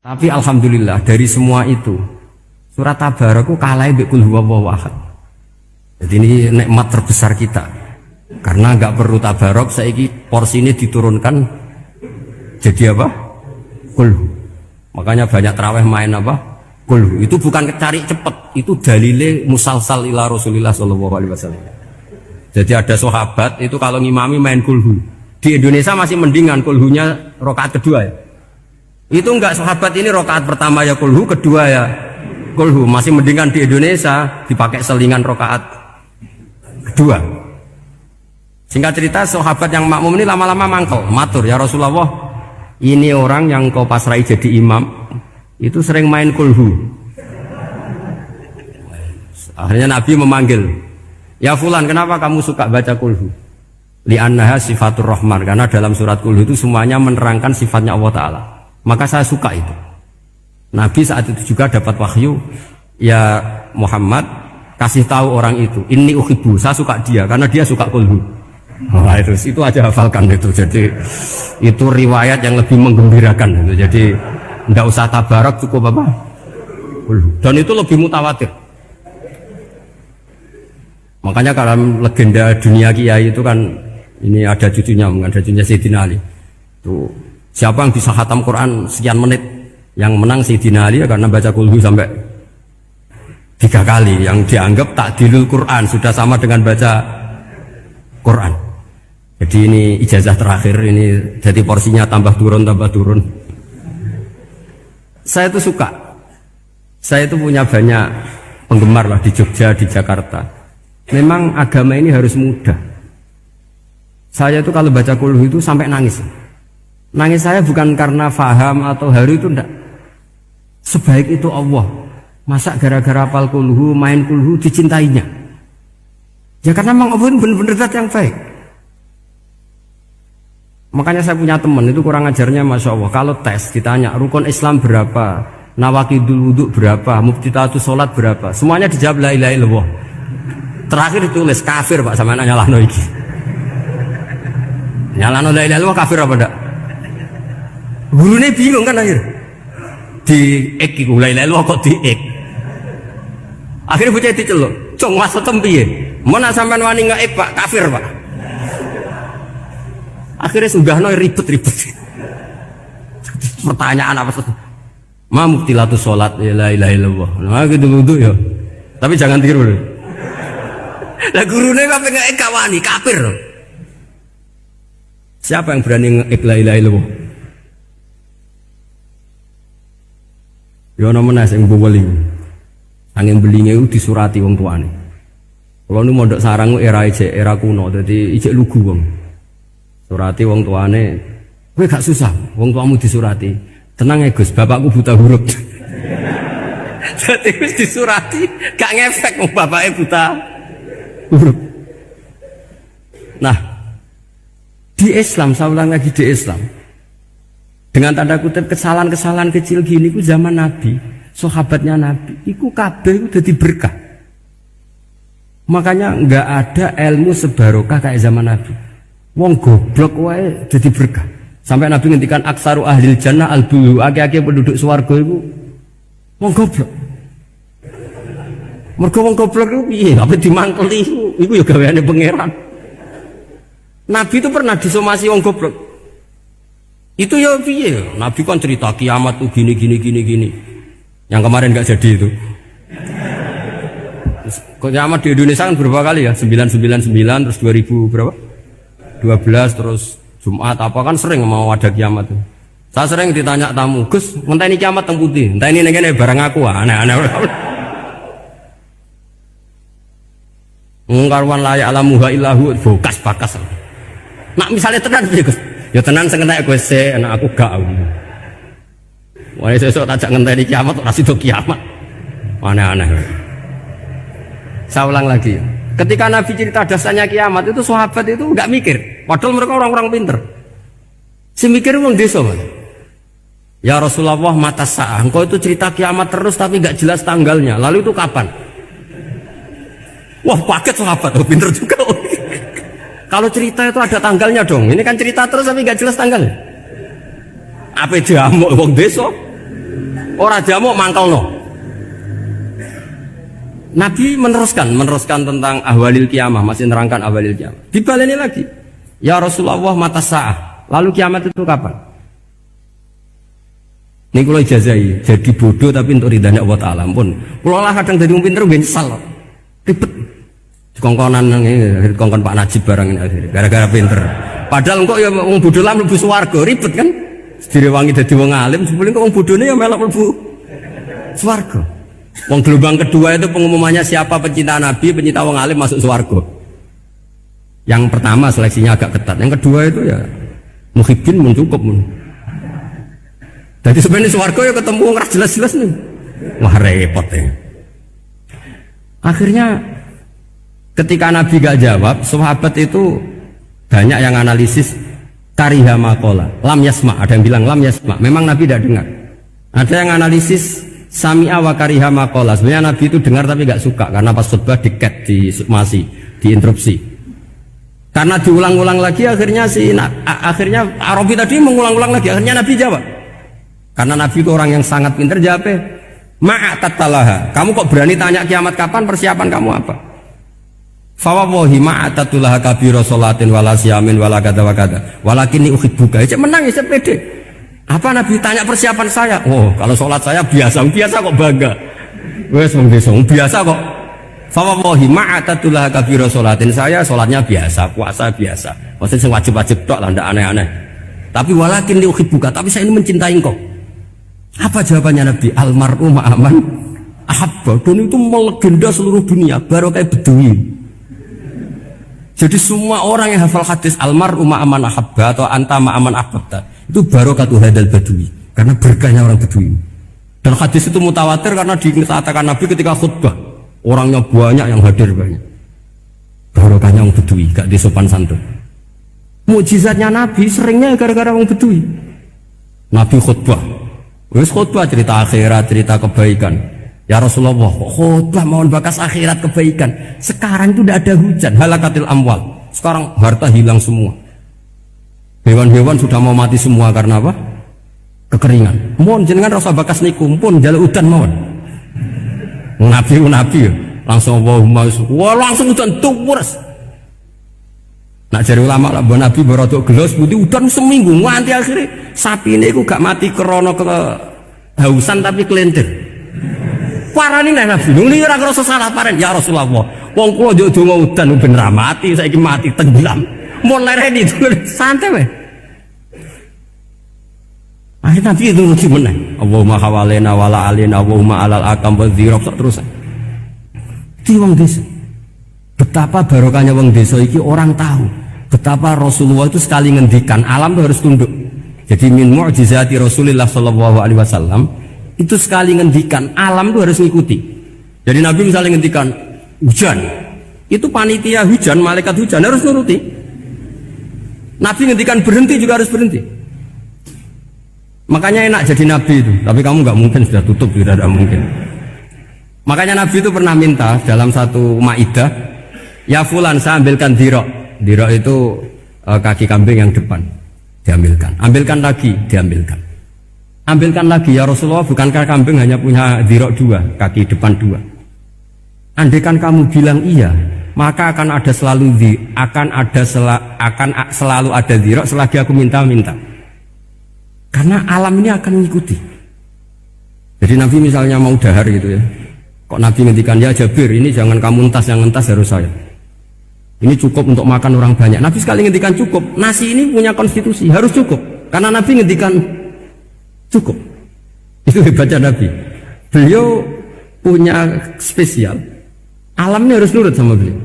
Tapi alhamdulillah dari semua itu surat Tabarak ku kalah mbek Qul huwallahu ahad. Jadi ini nikmat terbesar kita. Karena enggak perlu Tabarak, saiki porsi ini diturunkan jadi apa? Qul. Makanya banyak tarawih main apa? Qul. Itu bukan cari cepet, itu dalile musalsal ila Rasulillah sallallahu alaihi wasallam. Jadi ada sahabat itu kalau ngimami main kulhu. Di Indonesia masih mendingan kulhunya rakaat kedua ya. Itu enggak sahabat ini rakaat pertama ya kulhu, kedua ya kulhu. Masih mendingan di Indonesia dipakai selingan rakaat kedua. Singkat cerita sahabat yang makmum ini lama-lama mangkel, matur ya Rasulullah, ini orang yang kau pasrai jadi imam itu sering main kulhu. Akhirnya Nabi memanggil, ya fulan, kenapa kamu suka baca kulhu? Li'annaha sifatur rahman, karena dalam surat kulhu itu semuanya menerangkan sifatnya Allah Ta'ala. Maka saya suka itu. Nabi saat itu juga dapat wahyu, ya Muhammad kasih tahu orang itu, inni uhibbu, saya suka dia karena dia suka kulhu. Nah, itu aja hafalkan itu. Jadi itu riwayat yang lebih menggembirakan itu. Jadi tidak usah Tabarak, cukup apa? Kulhu. Dan itu lebih mutawatir. Makanya kalau legenda dunia kiai itu kan ini ada cucunya Sayyidina Ali. Tuh, siapa yang bisa khatam Quran sekian menit, yang menang Sayyidina Ali ya, karena baca kulhu sampai 3 kali. Yang dianggap takdilul Quran, sudah sama dengan baca Quran. Jadi ini ijazah terakhir, ini jadi porsinya tambah turun. Saya itu suka. Saya itu punya banyak penggemar lah di Jogja, di Jakarta. Memang agama ini harus mudah. Saya itu kalau baca kulhu itu sampai nangis. Nangis saya bukan karena faham atau haru, itu enggak. Sebaik itu Allah. Masa gara-gara hafal kulhu, main kulhu dicintainya? Ya karena memang Allah itu benar-benar zat yang baik. Makanya saya punya teman itu kurang ajarnya Masya Allah. Kalau tes ditanya rukun Islam berapa, nawakidul wudhu berapa, muftitatus sholat berapa, semuanya dijawab la ilaha illallah. Terakhir ditulis kafir Pak, sama nyalano iki. Nyalano la ilaha illallah kafir apa enggak? Gurunya bingung kan akhir. Di ek iku la ilaha illallah kok di ek. Akhirnya bocah diceluk, "Cung maksudem piye? Mun sampean wani ngek Pak, kafir Pak." Akhirnya sudahno ribet-ribet. Pertanyaan apa tuh? Ma muftilatus sholat ya la ilaha illallah. Nah gitu wudu ya. Tapi jangan tiru dulu. Lah gurune kok pengen kawani kafir. Siapa yang berani ngek la ilaha illallah? Ya ana menas sing beli. Angin belinge itu disurati wong tuane. Kalau nu mondok sarang era kuno, dadi ijek lugu wong. Surati wong tuane, kowe gak susah, wong tuamu disurati. Tenang ya Gus, bapakku buta huruf. Jadi wis disurati, gak ngefek wong bapaknya buta huruf. Nah, di Islam, saya ulang lagi di Islam. Dengan tanda kutip kesalahan-kesalahan kecil gini ku zaman Nabi, sahabatnya Nabi, iku kabeh udah berkah. Makanya enggak ada ilmu sebarokah kayak zaman Nabi. Wong goblok wae jadi berkah. Sampai Nabi ngendikan aksaru ahlil jannah al-buyu, akeh-akeh penduduk swarga iku wong goblok. Mergo wong goblok iku piye? Apa dimangkeli iku ya gaweane pangeran. Nabi itu pernah disomasi wong goblok. Itu ya piye? Nabi kan cerita kiamat tuh gini. Yang kemarin enggak jadi itu. Kiamat di Indonesia kan berapa kali ya? 999 terus 2000 berapa? 12 terus Jumat apa kan sering mau ada kiamat tuh. Saya sering ditanya tamu, Gus, ngenteni kiamat teng putih. Entah ini ngene barang aku aneh-aneh. Ngkarwan layak alamuha illahu bokas bakas. Nak misalnya tenan piye Gus? Ya tenan sing entek kowe sik, anak aku gak. Wah sesuk tajak ngenteni kiamat ora sido kiamat. Aneh-aneh. Saya ulang lagi. Ketika Nabi cerita dasarnya kiamat itu sahabat itu enggak mikir. Padahal mereka orang-orang pinter. Si mikir wong desa, Mas. Ya Rasulullah mata sa'ah. Engkau itu cerita kiamat terus tapi enggak jelas tanggalnya. Lalu itu kapan? Wah, kaget sahabat. Oh, pinter juga. Kalau cerita itu ada tanggalnya dong. Ini kan cerita terus tapi enggak jelas tanggalnya. Apa diamuk wong desa? Ora diamuk mangkelno. Nabi meneruskan tentang ahwalil kiamah, masih nerangkan ahwalil kiamah. Dibaleni lagi. Ya Rasulullah, mata sa'ah. Lalu kiamat itu kapan? Ini kalau ijazai, jadi bodoh tapi untuk ridhanya Allah Ta'ala pun. Kalau lah kadang jadi pinter ben nyesal. Ribet. Kongkonan kongkon Pak Najib barang ini akhirnya gara-gara pinter. Padahal kok ya wong bodoh lah mlebu swarga, ribet kan? Direwangi dadi wong alim, sebelum kok wong bodone ya melok mlebu swarga. Wong gelombang kedua itu pengumumannya siapa pencinta Nabi, pencinta wong alim masuk swarga. Yang pertama seleksinya agak ketat, yang kedua itu ya muhibbin mun cukup mun. Jadi sebenarnya swarga ya ketemu ngeras jelas-jelas nih. Wah repot ya. Akhirnya ketika Nabi gak jawab, sahabat itu banyak yang analisis kariha maqala, lam yasma, ada yang bilang lam yasma, memang Nabi tidak dengar. Ada yang analisis sami'a wa kariha maqala, sebenarnya Nabi itu dengar tapi gak suka karena pas khutbah diket, diinterupsi. Karena diulang-ulang lagi akhirnya akhirnya Arabi tadi mengulang-ulang lagi, akhirnya Nabi jawab. Karena Nabi itu orang yang sangat pintar, jawabnya ma'atatalaha, kamu kok berani tanya kiamat kapan, persiapan kamu apa? Fawawahi ma'atatulaha kabira sholatin wala siyamin wala kada wa kada walakinni uhibbuka. Cek menang ya, pede. Apa Nabi tanya persiapan saya? Oh, kalau sholat saya biasa kok bangga. Wes wong desa biasa kok. Fawawahi ma'atatulaha kabira sholatin, saya sholatnya biasa, puasa biasa. Maksudnya sing wajib-wajib tok lah, ndak aneh-aneh. Tapi walakinni uhibbuka, tapi saya ini mencintai engkau. Apa jawabannya Nabi? Almar'u ma'aman ahabba. Dan itu melegenda seluruh dunia, baru kayak Bedui. Jadi semua orang yang hafal hadis almar'u ma'aman ahabba atau anta ma'aman ahabba itu barokatuh hadal Badui, karena berkahnya orang Bedui. Dan hadis itu mutawatir karena dikatakan Nabi ketika khutbah, orangnya banyak yang hadir banyak. Barokahnya orang Bedui, gak disopan santun. Mukjizatnya Nabi seringnya gara-gara orang Bedui. Nabi khutbah, wis khutbah cerita akhirat, cerita kebaikan. Ya Rasulullah, khutbah mohon bakas akhirat kebaikan. Sekarang itu tidak ada hujan, halakatil amwal. Sekarang harta hilang semua. Hewan-hewan sudah mau mati semua karena apa? Kekeringan. Mohon jenengan rasa bakas niku pun jaluk udan mohon. Nabi langsung wah langsung udan tuwurs. Nak jari ulama lah Nabi berodok gelos putih udan seminggu nganti akhirnya sapi ini aku gak mati krono kehausan tapi kelentir. Parani nek Nabi nuli ora krasa salah paren ya Rasulullah. Wong kula yo donga udan ben ra mati, saiki mati tenggelam. Mun lereni santai wae. Akhirnya Nabi itu lucu meneh. Allahumma hawalena wala alina Allahumma alal akam wa dzirab terus. Di wong desa. Betapa barokahnya wong desa iki orang tahu. Betapa Rasulullah itu sekali ngendikan alam itu harus tunduk. Jadi min mu'jizati Rasulullah sallallahu alaihi wasallam itu sekali ngendikan alam itu harus ngikuti. Jadi Nabi misalnya ngendikan hujan, itu panitia hujan, malaikat hujan harus nuruti. Nabi ngendikan berhenti juga harus berhenti. Makanya enak jadi Nabi itu, tapi kamu nggak mungkin sudah tutup, tidak ada mungkin. Makanya Nabi itu pernah minta dalam satu maidah, ya fulan saya ambilkan dirok. Dirok itu kaki kambing yang depan, diambilkan. Ambilkan lagi, diambilkan. Ambilkan lagi ya Rasulullah, bukankah kambing hanya punya dirok dua, kaki depan dua? Andaikan kamu bilang iya, maka akan selalu ada dirok selagi aku minta-minta. Karena alam ini akan mengikuti. Jadi Nabi misalnya mau dahar gitu ya, kok Nabi ngendikan ya Jabir ini jangan kamu entas, yang entas harus saya. Ini cukup untuk makan orang banyak. Nabi sekali ngendikan cukup. Nasi ini punya konstitusi, harus cukup. Karena Nabi ngendikan cukup. Itu hebatnya Nabi. Beliau punya spesial. Alam ini harus nurut sama beliau.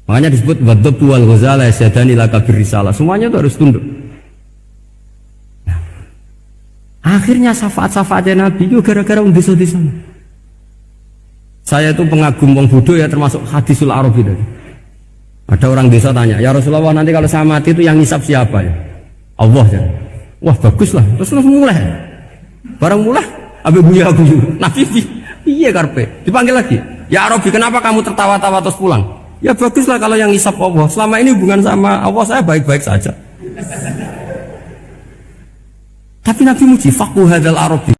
Makanya disebut wadhabtu wal ghazala yasyadani laka birrisalah. Semuanya itu harus tunduk. Nah, akhirnya syafaat-syafaatnya Nabi itu gara-gara desa-desa. Saya itu pengagum wong bodoh ya, termasuk hadisul Arabi tadi. Ada orang desa tanya, ya Rasulullah nanti kalau saya mati itu yang ngisap siapa ya? Allah ya. Wah bagus lah, terus mulai. Barang mulai, abe buya Nabi iya karpe, dipanggil lagi. Ya Arabi kenapa kamu tertawa-tawa terus pulang? Ya baguslah kalau yang ngisap Allah. Selama ini hubungan sama Allah saya baik-baik saja. Tapi Nabi muji faquh hadzal Arabi.